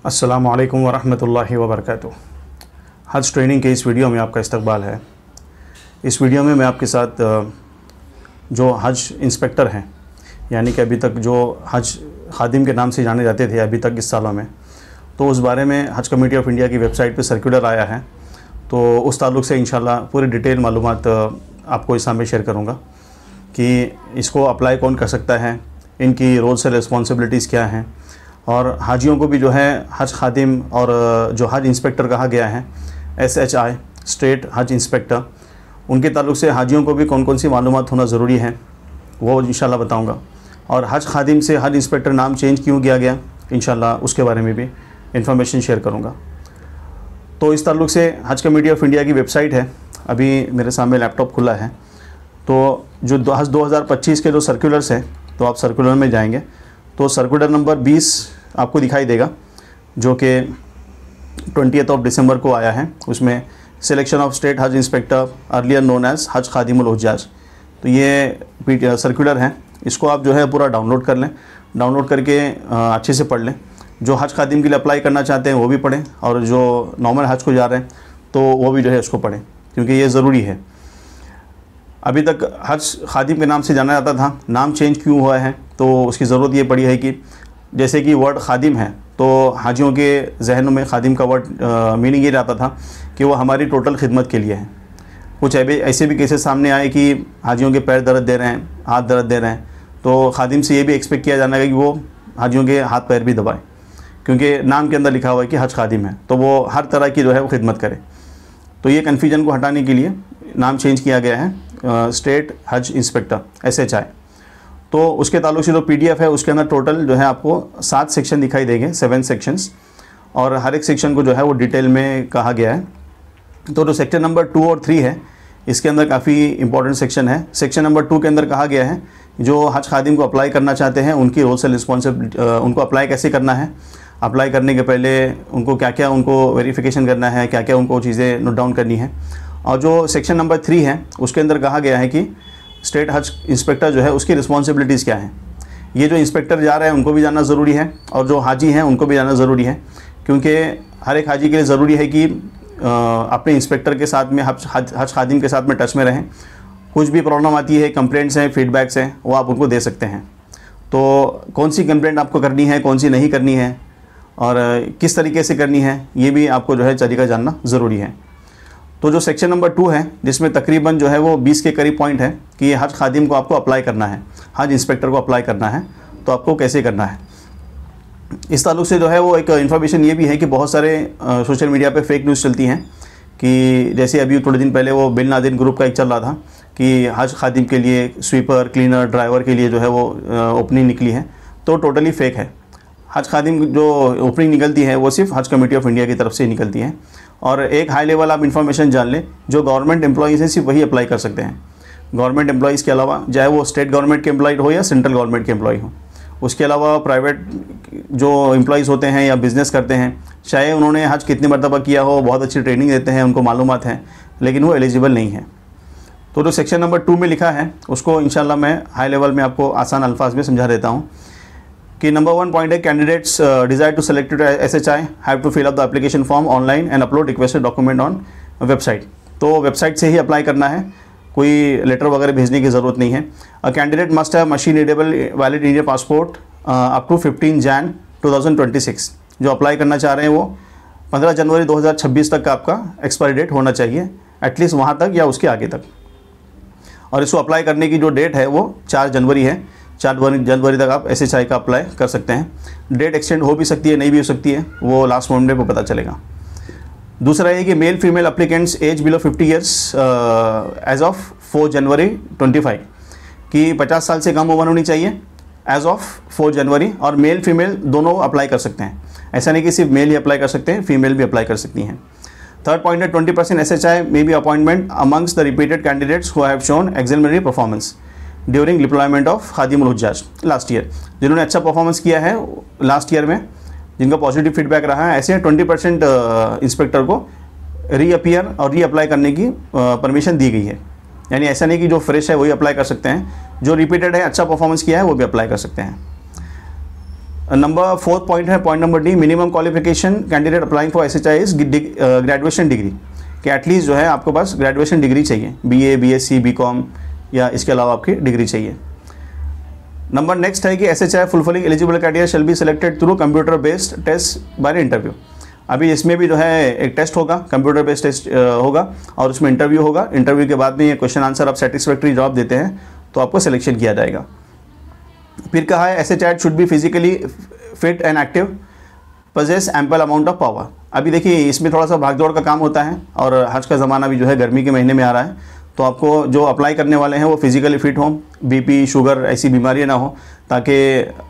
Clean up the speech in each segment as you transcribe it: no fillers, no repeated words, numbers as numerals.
अस्सलामु अलैकुम वरहमतुल्लाहि वबरकातुहू। हज ट्रेनिंग के इस वीडियो में आपका इस्तकबाल है। इस वीडियो में मैं आपके साथ जो हज इंस्पेक्टर हैं, यानी कि अभी तक जो हज खादिम के नाम से जाने जाते थे अभी तक इस सालों में, तो उस बारे में हज कमेटी ऑफ इंडिया की वेबसाइट पे सर्कुलर आया है। तो उस ताल्लुक़ से इंशाल्लाह पूरी डिटेल मालूमात आपको इस सामने शेयर करूँगा कि इसको अप्लाई कौन कर सकता है, इनकी रोल्स एंड रिस्पॉन्सिबिलिटीज़ क्या हैं, और हाजियों को भी जो है हज खादिम और जो हज इंस्पेक्टर कहा गया है SHI स्टेट हज इंस्पेक्टर, उनके ताल्लुक़ से हाजियों को भी कौन कौन सी मालूमात होना ज़रूरी है वो इंशाल्लाह बताऊंगा। और हज खादिम से हज इंस्पेक्टर नाम चेंज क्यों किया गया इंशाल्लाह उसके बारे में भी इंफॉर्मेशन शेयर करूंगा। तो इस ताल्लुक़ से हज कमेटी ऑफ इंडिया की वेबसाइट है, अभी मेरे सामने लैपटॉप खुला है। तो जो हज 2025 के जो सर्कुलर्स हैं, तो आप सर्कुलर में जाएंगे तो सर्कुलर नंबर 20 आपको दिखाई देगा, जो कि 20 दिसंबर को आया है। उसमें सिलेक्शन ऑफ स्टेट हज इंस्पेक्टर अर्लियर नोन एज हज खादिमुल हुज्जाज, तो ये सर्कुलर है। इसको आप जो है पूरा डाउनलोड कर लें, डाउनलोड करके अच्छे से पढ़ लें। जो हज खादिम के लिए अप्लाई करना चाहते हैं वो भी पढ़ें, और जो नॉर्मल हज को जा रहे हैं तो वो भी जो है उसको पढ़ें, क्योंकि ये ज़रूरी है। अभी तक हज खादिम के नाम से जाना जाता था, नाम चेंज क्यों हुआ है तो उसकी ज़रूरत ये पड़ी है कि जैसे कि वर्ड खादिम है तो हाजियों के जहनों में खादिम का वर्ड मीनिंग ये रहता था कि वो हमारी टोटल खिदमत के लिए है। कुछ ऐसे भी केसेस सामने आए कि हाजियों के पैर दर्द दे रहे हैं, हाथ दर्द दे रहे हैं, तो खादिम से ये भी एक्सपेक्ट किया जाना है कि वो हाजियों के हाथ पैर भी दबाए, क्योंकि नाम के अंदर लिखा हुआ है कि हज खादिम है, तो वो हर तरह की जो है वो खिदमत करे। तो ये कन्फ्यूजन को हटाने के लिए नाम चेंज किया गया है स्टेट हज इंस्पेक्टर SHI। तो उसके ताल्लुक़ से जो PDF है उसके अंदर टोटल जो है आपको 7 सेक्शन दिखाई देंगे, 7 सेक्शंस, और हर एक सेक्शन को जो है वो डिटेल में कहा गया है। तो जो सेक्शन नंबर 2 और 3 है, इसके अंदर काफ़ी इंपॉर्टेंट सेक्शन है। सेक्शन नंबर 2 के अंदर कहा गया है जो हज खादिम को अप्लाई करना चाहते हैं उनकी रोल्स एंड रिस्पॉन्सिबिलिटी, उनको अप्लाई कैसे करना है, अप्लाई करने के पहले उनको क्या क्या उनको वेरिफिकेशन करना है, क्या क्या उनको चीज़ें नोट डाउन करनी है। और जो सेक्शन नंबर 3 है उसके अंदर कहा गया है कि स्टेट हज इंस्पेक्टर जो है उसकी रिस्पॉन्सिबिलिटीज़ क्या हैं। ये जो इंस्पेक्टर जा रहे हैं उनको भी जानना ज़रूरी है, और जो हाजी हैं उनको भी जानना ज़रूरी है, क्योंकि हर एक हाजी के लिए ज़रूरी है कि अपने इंस्पेक्टर के साथ में हज खादिम के साथ में टच में रहें। कुछ भी प्रॉब्लम आती है, कंप्लेंट्स हैं, फीडबैक्स हैं, वो आप उनको दे सकते हैं। तो कौन सी कंप्लेंट आपको करनी है, कौन सी नहीं करनी है, और किस तरीके से करनी है, ये भी आपको जो है तरीका जानना ज़रूरी है। तो जो सेक्शन नंबर 2 है, जिसमें तकरीबन जो है वो 20 के करीब पॉइंट है कि ये हज खादिम को आपको अप्लाई करना है, हज इंस्पेक्टर को अप्लाई करना है, तो आपको कैसे करना है। इस ताल्लुक़ से जो है वो एक इन्फॉर्मेशन ये भी है कि बहुत सारे सोशल मीडिया पे फेक न्यूज़ चलती हैं, कि जैसे अभी थोड़े दिन पहले वो बिन लादेन ग्रुप का एक चल रहा था कि हज खादिम के लिए स्वीपर, क्लीनर, ड्राइवर के लिए जो है वो ओपनिंग निकली है, तो टोटली फ़ेक है। हज खादिम जो ओपनिंग निकलती है वो सिर्फ हज कमेटी ऑफ इंडिया की तरफ से निकलती है। और एक हाई लेवल आप इन्फॉर्मेशन जान लें, जो गवर्नमेंट एम्प्लॉइज़ हैं सिर्फ वही अप्लाई कर सकते हैं। गवर्नमेंट एम्प्लॉइज़ के अलावा, चाहे वो स्टेट गवर्नमेंट के एम्प्लॉय हो या सेंट्रल गवर्नमेंट के एम्प्लॉय हो, उसके अलावा प्राइवेट जो एम्प्लॉइज़ होते हैं या बिज़नेस करते हैं, चाहे उन्होंने हज कितनी मरतबा किया हो, बहुत अच्छी ट्रेनिंग देते हैं, उनको मालूमात हैं, लेकिन वो एलिजिबल नहीं है। तो जो सेक्शन नंबर 2 में लिखा है उसको इंशाल्लाह मैं हाई लेवल में आपको आसान अल्फाज में समझा देता हूँ कि नंबर 1 पॉइंट है, candidates desire to selected SHI have to fill up the application form online and upload requested document on website. तो वेबसाइट से ही अप्लाई करना है, कोई लेटर वगैरह भेजने की ज़रूरत नहीं है। A candidate must have machine readable valid Indian passport up to 15 Jan 2026। जो अप्लाई करना चाह रहे हैं वो 15 जनवरी 2026 तक का आपका एक्सपायरी डेट होना चाहिए, एटलीस्ट वहाँ तक या उसके आगे तक। और इसको अप्लाई करने की जो डेट है वो 4 जनवरी है। 4 जनवरी तक आप SHI का अप्लाई कर सकते हैं। डेट एक्सटेंड हो भी सकती है, नहीं भी हो सकती है, वो लास्ट मोमेंट पे पता चलेगा। दूसरा ये कि male female applicants age below 50 years age of 4 January 25, कि 50 साल से कम उम्र होनी चाहिए एज ऑफ 4 जनवरी, और मेल फीमेल दोनों अप्लाई कर सकते हैं। ऐसा नहीं कि सिर्फ मेल ही अप्लाई कर सकते हैं, फीमेल भी अप्लाई कर सकती हैं। थर्ड पॉइंट है, 20% SHI may be appointment amongst the repeated candidates who have shown exemplary performance during deployment of Khadimul Hujjaj last year. जिन्होंने अच्छा परफॉर्मेंस किया है लास्ट ईयर में, जिनका पॉजिटिव फीडबैक रहा है, ऐसे 20% इंस्पेक्टर को रीअपियर और रीअप्लाई करने की परमिशन दी गई है। यानी ऐसा नहीं कि जो फ्रेश है वही अप्लाई कर सकते हैं, जो रिपीटेड है, अच्छा परफॉर्मेंस किया है, वो भी अप्लाई कर सकते हैं। नंबर 4 पॉइंट है, point number D, minimum qualification candidate applying for SHI is graduation degree, कि एटलीस्ट जो है आपको पास ग्रेजुएशन डिग्री चाहिए, BA, BSc, BCom या इसके अलावा आपकी डिग्री चाहिए। नंबर नेक्स्ट है कि SHI fulfilling eligible criteria shall be selected through computer based test by interview. अभी इसमें भी जो है एक टेस्ट होगा, कंप्यूटर बेस्ड टेस्ट होगा और उसमें इंटरव्यू होगा। इंटरव्यू के बाद में ये क्वेश्चन आंसर आप सेटिस्फैक्ट्री जवाब देते हैं तो आपको सिलेक्शन किया जाएगा। फिर कहा है SHI should be physically fit and active, possess ample amount of power. अभी देखिए इसमें थोड़ा सा भागदौड़ का काम होता है और हज का ज़माना भी जो है गर्मी के महीने में आ रहा है, तो आपको जो अप्लाई करने वाले हैं वो फिजिकली फिट हों, BP, शुगर ऐसी बीमारियां ना हो, ताकि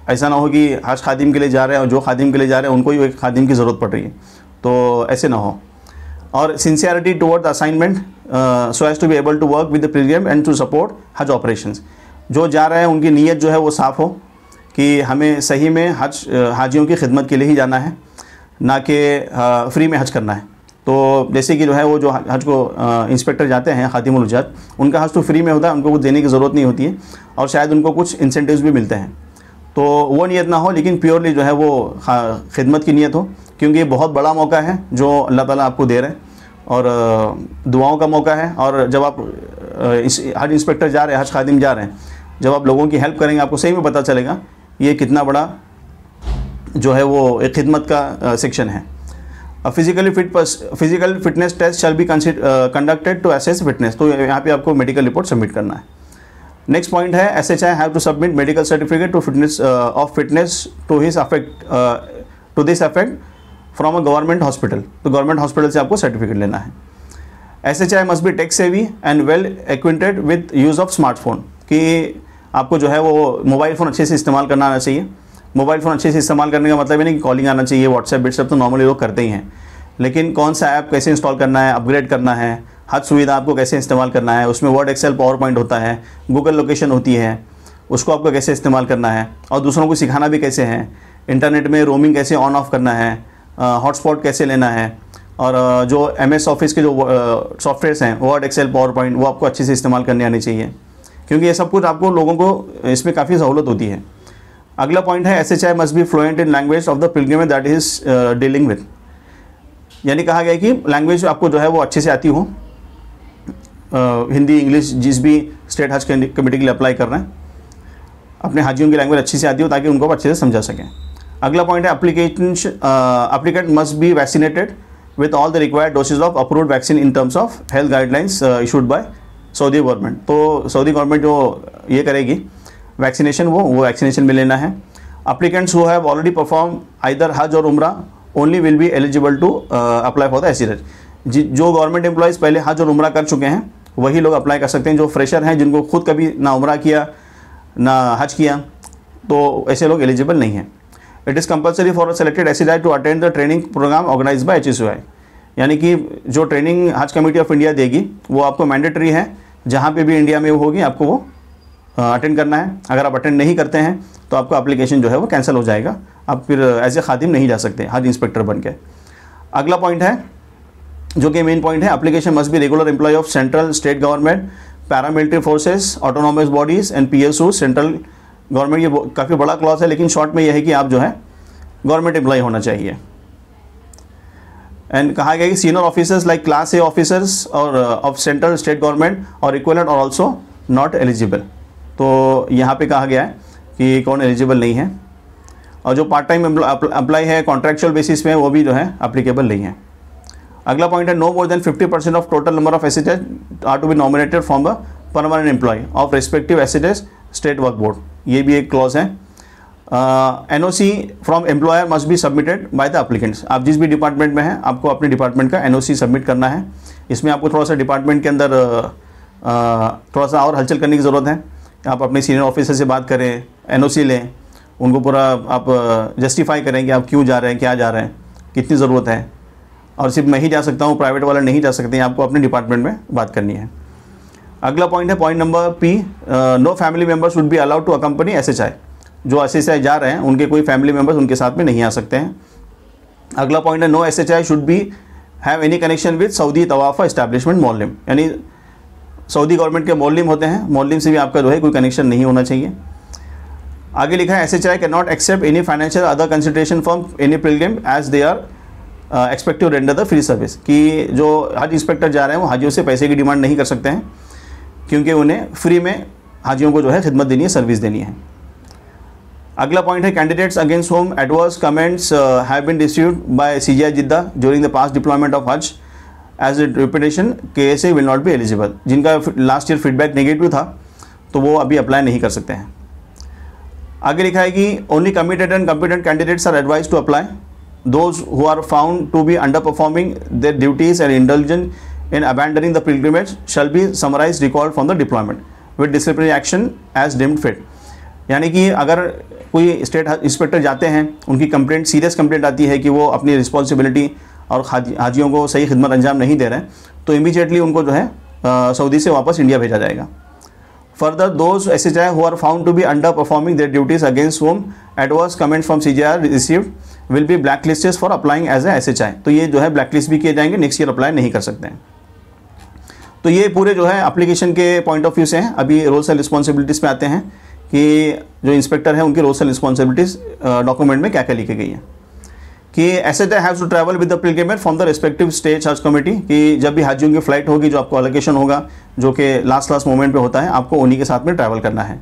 ऐसा ना हो कि हज खादिम के लिए जा रहे हैं और जो खादिम के लिए जा रहे हैं उनको ही एक खादिम की ज़रूरत पड़ रही है, तो ऐसे ना हो। और sincerity toward the assignment so as to be able to work with the pilgrim and to support Hajj operations. जो जा रहे हैं उनकी नीयत जो है वो साफ़ हो कि हमें सही में हाजियों की खिदमत के लिए ही जाना है, ना कि फ्री में हज करना है। तो जैसे कि जो है वो जो हज को इंस्पेक्टर जाते हैं खातिमुल हुज्जात, उनका हज तो फ्री में होता है, उनको कुछ देने की ज़रूरत नहीं होती है और शायद उनको कुछ इंसेंटिव्स भी मिलते हैं, तो वो नियत ना हो, लेकिन प्योरली जो है वो खिदमत की नियत हो, क्योंकि ये बहुत बड़ा मौका है जो अल्लाह ताला आपको दे रहे हैं और दुआओं का मौका है। और जब आप हज इंस्पेक्टर जा रहे हैं, हज खादिम जा रहे हैं, जब आप लोगों की हेल्प करेंगे आपको सही में पता चलेगा ये कितना बड़ा जो है वो एक खिदमत का सेक्शन है। Physical fitness test shall be conducted to assess fitness, तो यहाँ पे आपको मेडिकल रिपोर्ट सबमिट करना है। नेक्स्ट पॉइंट है SHI have to submit medical certificate to fitness of fitness to this affect from a government hospital, तो government hospital से आपको सर्टिफिकेट लेना है। SHI must be tech savvy and well acquainted with use of smartphone, कि आपको जो है वो मोबाइल फ़ोन अच्छे से इस्तेमाल करना आना चाहिए। मोबाइल फ़ोन अच्छे से इस्तेमाल करने का मतलब ये नहीं कि कॉलिंग आना चाहिए, व्हाट्सएप व्हाट्सएप तो नॉर्मली लोग करते ही हैं, लेकिन कौन सा ऐप कैसे इंस्टॉल करना है, अपग्रेड करना है, हज सुविधा आपको कैसे इस्तेमाल करना है, उसमें वर्ड, एक्सेल, पावर पॉइंट होता है, गूगल लोकेशन होती है, उसको आपको कैसे इस्तेमाल करना है और दूसरों को सिखाना भी कैसे है, इंटरनेट में रोमिंग कैसे ऑन ऑफ करना है, हॉटस्पॉट कैसे लेना है, और जो MS ऑफिस के जो सॉफ्टवेयर्स हैं, वर्ड, एक्सेल, पावर पॉइंट, वो आपको अच्छे से इस्तेमाल करने आने चाहिए, क्योंकि ये सब कुछ आपको लोगों को इसमें काफ़ी सहूलत होती है। अगला पॉइंट है SHI must be fluent in language of the pilgrimage that is dealing with, यानी कहा गया है कि लैंग्वेज आपको जो है वो अच्छे से आती हो, हिंदी, इंग्लिश, जिस भी स्टेट हज कमेटी के लिए अप्लाई कर रहे हैं, अपने हाजियों की लैंग्वेज अच्छी से आती हो ताकि उनको अच्छे से समझा सकें। अगला पॉइंट है applicant must be vaccinated with all the required dosage of approved vaccine in terms of health guidelines issued by Saudi government, तो सऊदी गवर्नमेंट जो ये करेगी वैक्सीनेशन, वो वैक्सीनेशन में लेना है। Applicants who have already perform either Hajj or Umrah only will be eligible to apply for the SHI। जो government employees पहले हज और उम्रा कर चुके हैं वही लोग अप्लाई कर सकते हैं। जो फ्रेशर हैं, जिनको खुद कभी ना उम्रा किया ना हज किया, तो ऐसे लोग एलिजिबल नहीं हैं। It is compulsory for selected SHI to attend the training programme organise by HSOI, यानी कि जो ट्रेनिंग हज कमेटी ऑफ इंडिया देगी वो आपको मैंडेटरी है, जहाँ पे भी इंडिया में वो होगी आपको वो अटेंड करना है। अगर आप अटेंड नहीं करते हैं तो आपका एप्लीकेशन जो है वो कैंसिल हो जाएगा, आप फिर एज ए खादिम नहीं जा सकते हज इंस्पेक्टर बन के। अगला पॉइंट है जो कि मेन पॉइंट है, application must be regular employ of central, state government, paramilitary forces, autonomous bodies and PSU central government. ये काफ़ी बड़ा क्लॉज है, लेकिन शॉर्ट में यह है कि आप जो है गवर्नमेंट एम्प्लॉय होना चाहिए। एंड कहा गया कि senior officers like class A officers और ऑफ सेंट्रल, स्टेट गवर्नमेंट और इक्वलेंट और ऑल्सो नॉट एलिजिबल, तो यहाँ पे कहा गया है कि कौन एलिजिबल नहीं है। और जो पार्ट टाइम अप्लाई है कॉन्ट्रैक्चुअल बेसिस में, वो भी जो है एप्लीकेबल नहीं है। अगला पॉइंट है no more than 50% of total number of SHI are to be nominated from the permanent employ of respective SHI state work board, ये भी एक क्लॉज है। NOC from employer must be submitted by the applicants. आप जिस भी department में हैं आपको अपने डिपार्टमेंट का NOC सबमिट करना है। इसमें आपको थोड़ा सा डिपार्टमेंट के अंदर थोड़ा सा और हलचल करने की ज़रूरत है। आप अपने सीनियर ऑफिसर से बात करें, NOC लें, उनको पूरा आप जस्टिफाई करें कि आप क्यों जा रहे हैं, क्या जा रहे हैं, कितनी ज़रूरत है। और सिर्फ मैं ही जा सकता हूँ, प्राइवेट वाला नहीं जा सकते हैं, आपको अपने डिपार्टमेंट में बात करनी है। अगला पॉइंट है point number P, no family members would be allowed to accompany SHI। जो SHI जा रहे हैं उनके कोई फैमिली मेम्बर्स उनके साथ में नहीं आ सकते हैं। अगला पॉइंट है no SHI should be have any connection with Saudi तवाफ़ एस्टैब्लिशमेंट मोल्लिम, यानी सऊदी गवर्नमेंट के मोल्लिम होते हैं, मोल्लिम से भी आपका जो है कोई कनेक्शन नहीं होना चाहिए। आगे लिखा है SHI can not accept any financial other consideration from any pilgrim as they are expect to render the free service, कि जो हज इंस्पेक्टर जा रहे हैं वो हाजियों से पैसे की डिमांड नहीं कर सकते हैं, क्योंकि उन्हें फ्री में हाजियों को जो है खिदमत देनी है, सर्विस देनी है। अगला पॉइंट है candidates against home adverse comments have been received by CGI Jeddah during the past deployment of Hajj as a reputation KSA will not be eligible. जिनका लास्ट ईयर फीडबैक नेगेटिव था तो वो अभी apply नहीं कर सकते हैं। आगे लिखा है कि only committed and competent candidates are advise to apply, those who are found to be under performing their duties and indulgent in abandoning the pilgrimage shall be summarize recalled from the deployment with disciplinary action as deemed fit. यानी कि अगर कोई state inspector जाते हैं, उनकी complaint serious complaint आती है कि वो अपनी रिस्पॉन्सिबिलिटी और हाजियों को सही खिदमत अंजाम नहीं दे रहे हैं, तो इमीडिएटली उनको जो है सऊदी से वापस इंडिया भेजा जाएगा। Further those SHI who are found to be under performing their duties against home adverse comments from CGI received will be blacklisted for applying as a SHI। तो ये जो है ब्लैक लिस्ट भी किए जाएंगे, next year apply नहीं कर सकते हैं। तो ये पूरे जो है एप्लीकेशन के पॉइंट ऑफ व्यू से हैं। अभी रोल्स एंड रिस्पॉन्सिबिलिटीज़ पे आते हैं कि जो इंस्पेक्टर है उनकी रोल्स एंड रिस्पॉन्सिबिलिटीज़ डॉक्यूमेंट में क्या क्या लिखी गई है। कि SHI haves to travel with the pilgrimage from the respective state Haj committee, कि जब भी हाजियों की फ़्लाइट होगी, जो आपको एलोकेशन होगा, जो कि लास्ट मोमेंट पे होता है, आपको उन्हीं के साथ में ट्रैवल करना है।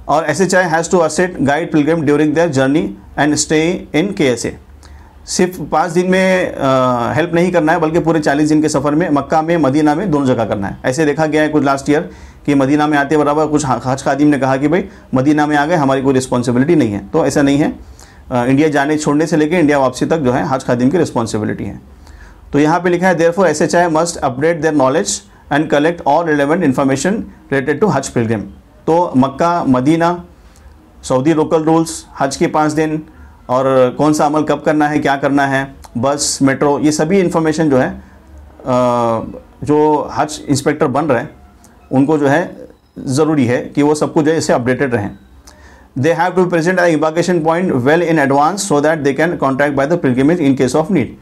और SHI has to assist guide pilgrim during their journey and stay in KSA। सिर्फ 5 दिन में हेल्प नहीं करना है, बल्कि पूरे 40 दिन के सफ़र में मक्का में, मदीना में, दोनों जगह करना है। ऐसे देखा गया है कुछ लास्ट ईयर कि मदीना में आते बराबर कुछ हज खादिम ने कहा कि भाई मदीना में आ गए, हमारी कोई रिस्पॉन्सिबिलिटी नहीं है। तो ऐसा नहीं है, इंडिया जाने छोड़ने से लेकर इंडिया वापसी तक जो है हज खादिम की रिस्पॉन्सिबिलिटी है। तो यहाँ पे लिखा है therefore SHI must update their knowledge and collect all relevant information related to hajj pilgrim. तो Mecca, Medina, Saudi local rules, हज के 5 दिन और कौन सा अमल कब करना है, क्या करना है, बस, मेट्रो, ये सभी इन्फॉर्मेशन जो है जो हज इंस्पेक्टर बन रहे हैं उनको जो है ज़रूरी है कि वो सब कुछ जो है इससे अपडेटेड रहें। They have to present an embarkation point well in advance so that they can contact by the pilgrimage in case of need.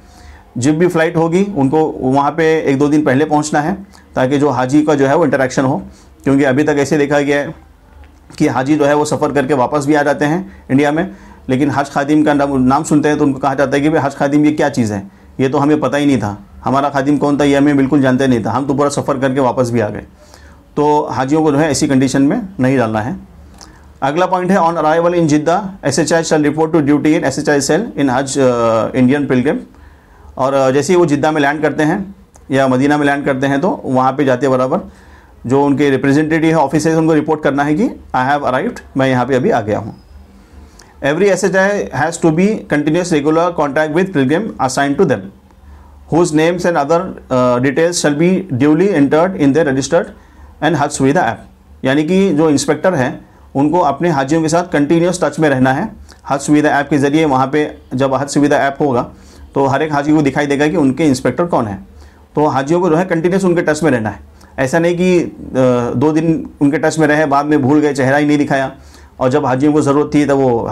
जब भी फ़्लाइट होगी उनको वहाँ पे 1-2 दिन पहले पहुँचना है, ताकि जो हाजी का जो है वो इंटरेक्शन हो। क्योंकि अभी तक ऐसे देखा गया है कि हाजी जो है वो सफ़र करके वापस भी आ जाते हैं इंडिया में, लेकिन हज खादिम का नाम सुनते हैं तो उनको कहा जाता है कि भाई हज खादिम ये क्या चीज़ है, ये तो हमें पता ही नहीं था, हमारा खादिम कौन था ये हमें बिल्कुल जानते नहीं था, हम तो पूरा सफ़र करके वापस भी आ गए। तो हाजियों को जो है ऐसी कंडीशन में नहीं डालना है। अगला पॉइंट है on arrival in Jeddah SHI shall report to duty in SHI cell in Hajj Indian Pilgrim. और जैसे ही वो जिद्दा में लैंड करते हैं या मदीना में लैंड करते हैं तो वहाँ पे जाते बराबर जो उनके रिप्रेजेंटेटिव है ऑफिसर्स उनको रिपोर्ट करना है कि आई हैव अराइव्ड, मैं यहाँ पे अभी आ गया हूँ। Every SHI has to be continuous regular contact with pilgrim assigned to them whose names and other details shall be duly entered in their registered and Haj Suvidha app. यानी कि जो इंस्पेक्टर हैं उनको अपने हाजियों के साथ कंटिन्यूस टच में रहना है। हज सुविधा ऐप के ज़रिए वहाँ पे जब हज सुविधा ऐप होगा तो हर एक हाजी को दिखाई देगा कि उनके इंस्पेक्टर कौन है। तो हाजियों को जो है कंटिन्यूस उनके टच में रहना है। ऐसा नहीं कि 2 दिन उनके टच में रहे, बाद में भूल गए, चेहरा ही नहीं दिखाया, और जब हाजियों को ज़रूरत थी तब वो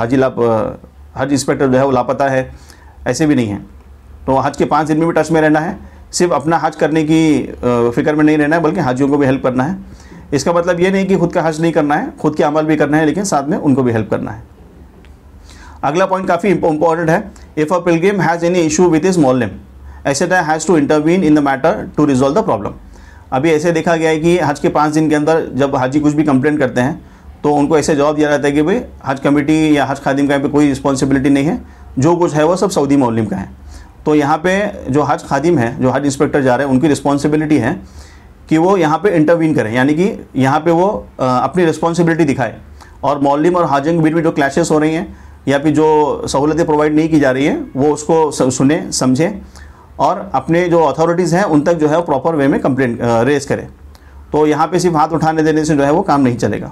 हज इंस्पेक्टर जो है वो लापता है, ऐसे भी नहीं है। तो हज के 5 दिन में भी टच में रहना है। सिर्फ अपना हज करने की फ़िक्र में नहीं रहना है, बल्कि हाजियों को भी हेल्प करना है। इसका मतलब ये नहीं कि खुद का हज नहीं करना है, खुद के अमल भी करना है, लेकिन साथ में उनको भी हेल्प करना है। अगला पॉइंट काफ़ी इंपॉर्टेंट है। If a pilgrim has any issue with his मोहल्ले SHI has to intervene in the matter to resolve the problem. अभी ऐसे देखा गया है कि हज के 5 दिन के अंदर जब हाजी कुछ भी कंप्लेंट करते हैं तो उनको ऐसे जवाब दिया जाता है कि भाई हज कमेटी या हज खादिम का यहाँ पे कोई रिस्पॉन्सिबिलिटी नहीं है, जो कुछ है वो सब सऊदी मोहल्लिम का है। तो यहाँ पे जो हज खादिम है, जो हज इंस्पेक्टर जा रहे हैं, उनकी रिस्पॉन्सिबिलिटी है कि वो यहाँ पे इंटरवीन करें, यानी कि यहाँ पे वो अपनी रिस्पॉन्सिबिलिटी दिखाए और मोहल्लिम और हाजियों के बीच में जो क्लैशेस हो रही हैं या फिर जो सहूलतें प्रोवाइड नहीं की जा रही हैं वो उसको सुने, समझें और अपने जो अथॉरिटीज़ हैं उन तक जो है प्रॉपर वे में कंप्लेंट रेज करें। तो यहाँ पे सिर्फ हाथ उठाने देने से जो है वो काम नहीं चलेगा।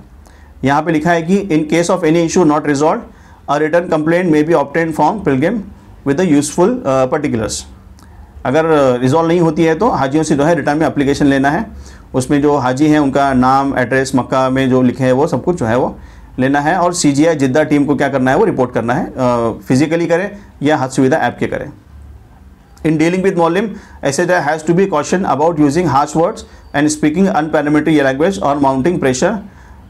यहाँ पे लिखा है कि इन case of any issue not resolve a return complaint may be obtain from Pilgrim with the useful particulars. अगर रिजॉल्व नहीं होती है तो हाजियों से जो है रिटर्न में एप्लीकेशन लेना है, उसमें जो हाजी हैं उनका नाम, एड्रेस, मक्का में जो लिखे हैं वो सब कुछ जो है वो लेना है और CGI जिद्दा टीम को क्या करना है वो रिपोर्ट करना है, फिजिकली करें या हज सुविधा ऐप के करें। In dealing with Muslim, SHI has to be cautioned about using harsh words and speaking unparliamentary language or mounting pressure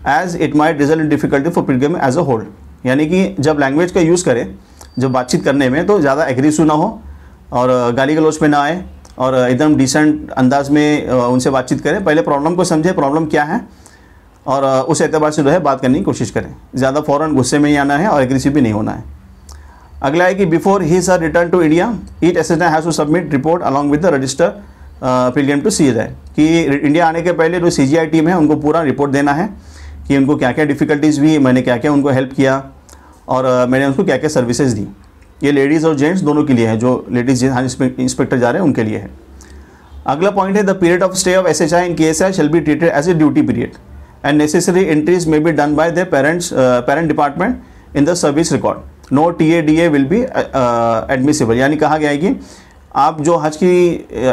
as it might result in difficulty for pilgrim as a whole. यानी कि जब language का use करें जब बातचीत करने में तो ज़्यादा एग्रेसिव ना हो और गाली गलौज में ना आए और एकदम डिसेंट अंदाज में उनसे बातचीत करें। पहले प्रॉब्लम को समझे, प्रॉब्लम क्या है, और उस एतबार से जो है बात करने की कोशिश करें। ज़्यादा फ़ौरन गुस्से में ही आना है और एग्रेसिव भी नहीं होना है। अगला है कि before he sir return to India each assent has to submit report along with the register pilgrim to CGI। कि इंडिया आने के पहले जो CGI टीम है उनको पूरा रिपोर्ट देना है कि उनको क्या क्या डिफ़िकल्टीज़ हुई, मैंने क्या क्या उनको हेल्प किया और मैंने उनको क्या क्या सर्विसेज दी। ये लेडीज़ और जेंट्स दोनों के लिए है, जो लेडीज़ इंस्पेक्टर जा रहे हैं उनके लिए है। अगला पॉइंट है the period of stay of SHI in KSI shall be treated as a duty period and necessary entries may be done by their parent department in the service record. No TADA will be admissible. यानी कहा गया है कि आप जो हज की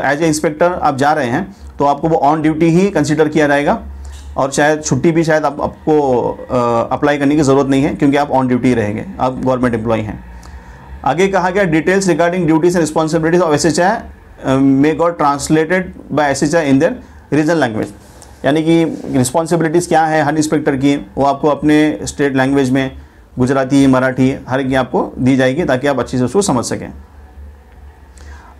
as a inspector आप जा रहे हैं तो आपको वो ऑन ड्यूटी ही कंसिडर किया जाएगा और शायद छुट्टी भी शायद आपको अप्लाई करने की ज़रूरत नहीं है क्योंकि आप ऑन ड्यूटी रहेंगे, आप गवर्नमेंट एम्प्लॉय हैं। आगे कहा गया details regarding duties and responsibilities of SHI may got translated bye SHI in their regional language. यानी कि रिस्पॉन्सिबिलिटीज़ क्या है हर इंस्पेक्टर की, वो आपको अपने स्टेट लैंग्वेज में गुजराती, मराठी हर एक आपको दी जाएगी ताकि आप अच्छी से उसको समझ सकें।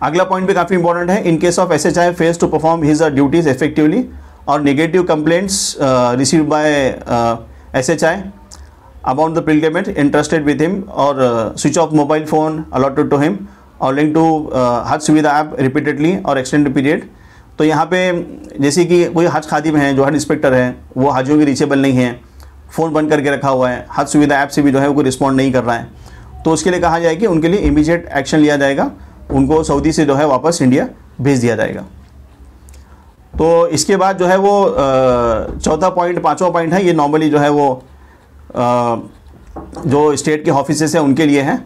अगला पॉइंट भी काफ़ी इंपॉर्टेंट है। In case of SHI fails to perform his duties effectively और negative complaints received by SHI about the pilgrimage entrusted with him or switch off mobile phone allotted to him or link to हज Suvidha app repeatedly और extended period। तो यहाँ पे जैसे कि कोई हज खादिम है जो हज इंस्पेक्टर है वो हाजियों की रीचेबल नहीं है, फ़ोन बंद करके रखा हुआ है, हज सुविधा ऐप से भी जो है वो रिस्पॉन्ड नहीं कर रहा है, तो उसके लिए कहा जाए कि उनके लिए इमीडिएट एक्शन लिया जाएगा, उनको सऊदी से जो है वापस इंडिया भेज दिया जाएगा। तो इसके बाद जो है वो चौथा पॉइंट, पाँचवा पॉइंट है, ये नॉर्मली जो है वो जो स्टेट के ऑफिसेस हैं उनके लिए हैं,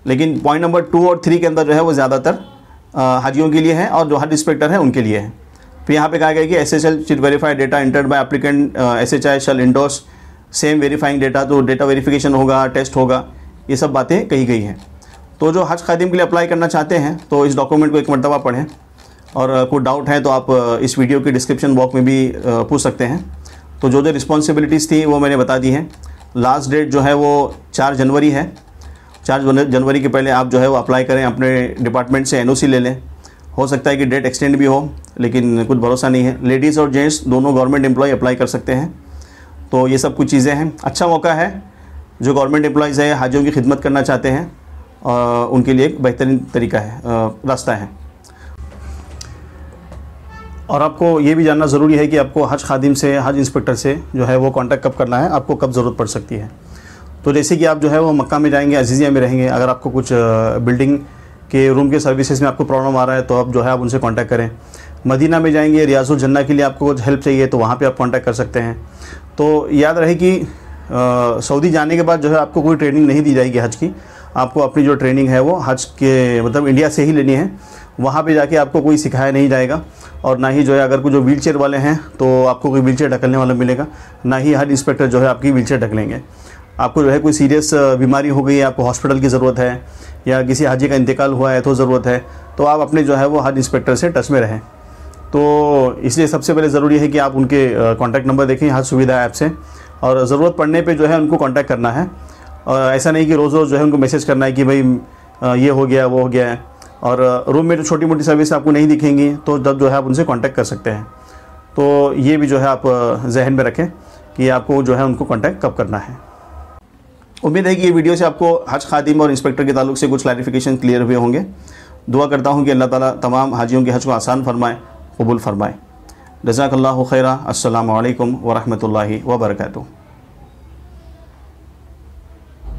लेकिन पॉइंट नंबर 2 और 3 के अंदर जो है वो ज़्यादातर हाजियों के लिए है और जो हज इंस्पेक्टर है उनके लिए है। फिर यहाँ पे कहा गया कि SHL should verify data entered by applicant, SHI shall endorse same verifying data। तो डेटा वेरिफिकेशन होगा, टेस्ट होगा, ये सब बातें कही गई हैं। तो जो हज खादिम के लिए अप्लाई करना चाहते हैं तो इस डॉक्यूमेंट को एक मरतबा पढ़ें और कोई डाउट है तो आप इस वीडियो के डिस्क्रिप्शन बॉक्स में भी पूछ सकते हैं। तो जो रिस्पॉन्सिबिलिटीज़ थी वो मैंने बता दी हैं। लास्ट डेट जो है वो 4 जनवरी है। 4 जनवरी के पहले आप जो है वो अप्लाई करें, अपने डिपार्टमेंट से NOC ले लें। हो सकता है कि डेट एक्सटेंड भी हो, लेकिन कुछ भरोसा नहीं है। लेडीज़ और जेंट्स दोनों गवर्नमेंट एम्प्लॉय अप्लाई कर सकते हैं। तो ये सब कुछ चीज़ें हैं। अच्छा मौका है, जो गवर्नमेंट एम्प्लॉयज़ है, हाजियों की खिदमत करना चाहते हैं, उनके लिए एक बेहतरीन तरीका है, रास्ता है। और आपको ये भी जानना ज़रूरी है कि आपको हज खादिम से, हज इंस्पेक्टर से जो है वो कांटेक्ट कब करना है, आपको कब ज़रूरत पड़ सकती है। तो जैसे कि आप जो है वो मक्का में जाएंगे, अजीज़िया में रहेंगे, अगर आपको कुछ बिल्डिंग के रूम के सर्विसेज में आपको प्रॉब्लम आ रहा है तो आप जो है आप उनसे कांटेक्ट करें। मदीना में जाएंगे, रियाजुल जन्ना के लिए आपको कुछ हेल्प चाहिए तो वहाँ पर आप कॉन्टैक्ट कर सकते हैं। तो याद रहे कि सऊदी जाने के बाद जो है आपको कोई ट्रेनिंग नहीं दी जाएगी हज की। आपको अपनी जो ट्रेनिंग है वो हज के मतलब इंडिया से ही लेनी है। वहाँ पे जाके आपको कोई सिखाया नहीं जाएगा और ना ही जो है अगर कोई जो व्हील चेयर वाले हैं तो आपको कोई व्हील चेयर ढकलने वाला मिलेगा, ना ही हज इंस्पेक्टर जो है आपकी व्हील चेयर ढकलेंगे। आपको जो है कोई सीरियस बीमारी हो गई है, आपको हॉस्पिटल की ज़रूरत है या किसी हाजी का इंतकाल हुआ है तो ज़रूरत है, तो आप अपने जो है वो हज इंस्पेक्टर से टच में रहें। तो इसलिए सबसे पहले ज़रूरी है कि आप उनके कॉन्टैक्ट नंबर देखें हज सुविधा ऐप से, और ज़रूरत पड़ने पर जो है उनको कॉन्टैक्ट करना है। और ऐसा नहीं कि रोज़ रोज़ जो है उनको मैसेज करना है कि भाई ये हो गया वो हो गया है, और रूम में जो छोटी मोटी सर्विस आपको नहीं दिखेंगी तो तब जो है आप उनसे कांटेक्ट कर सकते हैं। तो ये भी जो है आप जहन में रखें कि आपको जो है उनको कांटेक्ट कब करना है। उम्मीद है कि ये वीडियो से आपको हज खादिम और इंस्पेक्टर के ताल्लुक से कुछ क्लैरिफिकेशन क्लियर हुए होंगे। दुआ करता हूँ कि अल्लाह ताला तमाम हाजियों के हज को आसान फरमाए, कबूल फरमाए। जज़ाकल्लाहु खैरा। अस्सलामु अलैकुम व रहमतुल्लाहि व बरकातुहू।